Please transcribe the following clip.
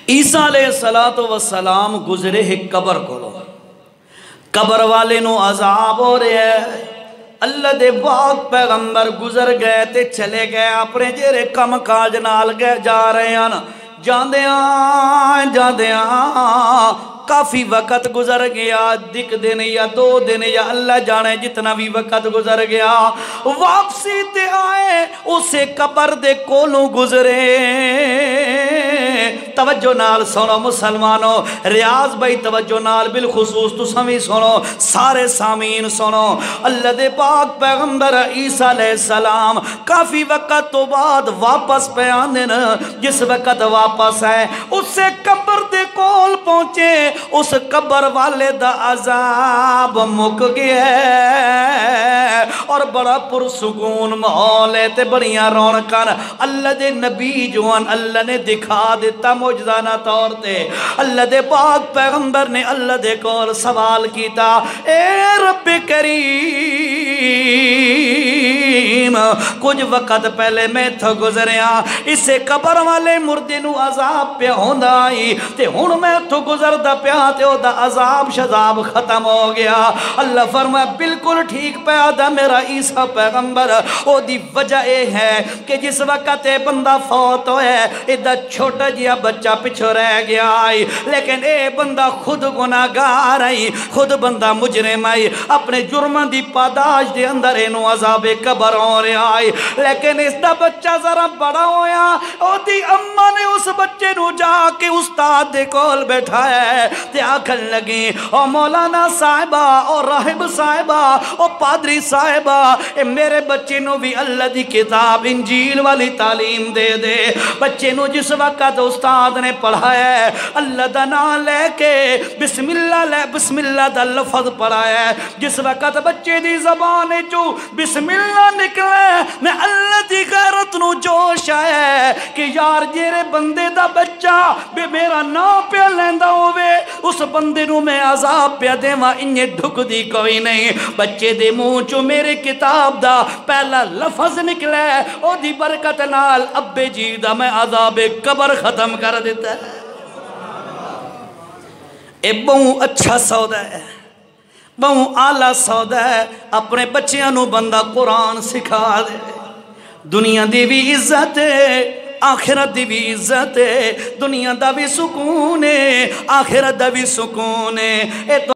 عیسیٰ علیہ السلام گزرے ہی قبر کو، قبر والے نو عذاب ہو رہے ہیں۔ اللہ دے پاک پیغمبر گزر گئے تے چلے گئے اپنے جیرے کم کاج نال گئے جا رہے ہیں، جاندیاں کافی وقت گزر گیا، دک دن یا 2 دن یا اللہ جانے جتنا بھی وقت گزر گیا، واپسی تے آئے اسے قبر دے کولوں گزرے۔ توجہ نال سنو مسلمانوں، ریاض بھائی توجہ نال بالخصوص تو سمی سنو، سارے سامین سنو۔ اللہ دے پاک پیغمبر عیسیٰ علیہ السلام کافی وقت تو بعد واپس پہ آندے نا، جس وقت واپس ہے اسے قبر دے کول پہنچے، اس قبر والے دا عذاب مک گیا ہے اور بڑا پرسکون ماحول ہے تے بڑیاں رونقاں۔ اللہ دے نبی جوان اللہ نے دکھا دیتا معجزانہ طور تے۔ اللہ دے پاک پیغمبر نے اللہ دے کول سوال کیتا، اے رب کریم کچھ وقت پہلے میں تھا گزریا، اسے قبر والے مردے نو عذاب پہ ہوندا آئی تے ہن میں تو گزردا پیا تے او دا عذاب شذاب ختم ہو گیا۔ اللہ فرمایا بالکل ٹھیک پیا دا میرا عیسیٰ پیغمبر، او دی وجہ اے ہے کہ جس وقت اے بندہ فوت ہوئے ایدہ چھوٹا جیا بچہ پچھو رہ گیا آئی، لیکن اے بندہ خود گناہگار آئی، خود بندہ مجرم آئی، اپنے جرمان دی پاداش دے اندر انو عذاب قبر ہو رہے آئی، لیکن اس دا بچہ ذرا بڑا ہویا، او دی اممہ نے اس بچے نو جا کے استاد دے کول بیٹھا ہے تے آکھن لگی، او مولانا صاحبہ، او راہب صاحبہ، او پادری صاحبہ، اے میرے بچے نو بھی اللہ دی کتاب انجیل والی تعلیم دے دے۔ بچے نو جس وقت استاد نے پڑھایا ہے اللہ دا نام لے کے بسم اللہ دا لفظ پڑھایا ہے، جس وقت بچے دی زبان جو بسم اللہ نکلے میں اللہ دی غیرت نو جوش آئے کہ یار جیرے بندے دا بچہ بے میرا نام پہ لیندہ ہوئے اس بندے نو میں عذاب پہ دے ماں انہیں ڈھک دی کوئی نہیں۔ بچے دے منہ چو میرے کتاب دا پہلا لفظ نکلے او دی برکت نال ابے جی دا میں عذاب قبر ختم کر دیتا ہے۔ اے بہت اچھا سودا ہے، بہت اعلیٰ سودا ہے، اپنے بچیاں نو بندہ قرآن سکھا دے، دنیا دی بھی عزت ہے، آخرت دی بھی عزت ہے، دنیا دا بھی سکون ہے، آخرت دا بھی سکون ہے۔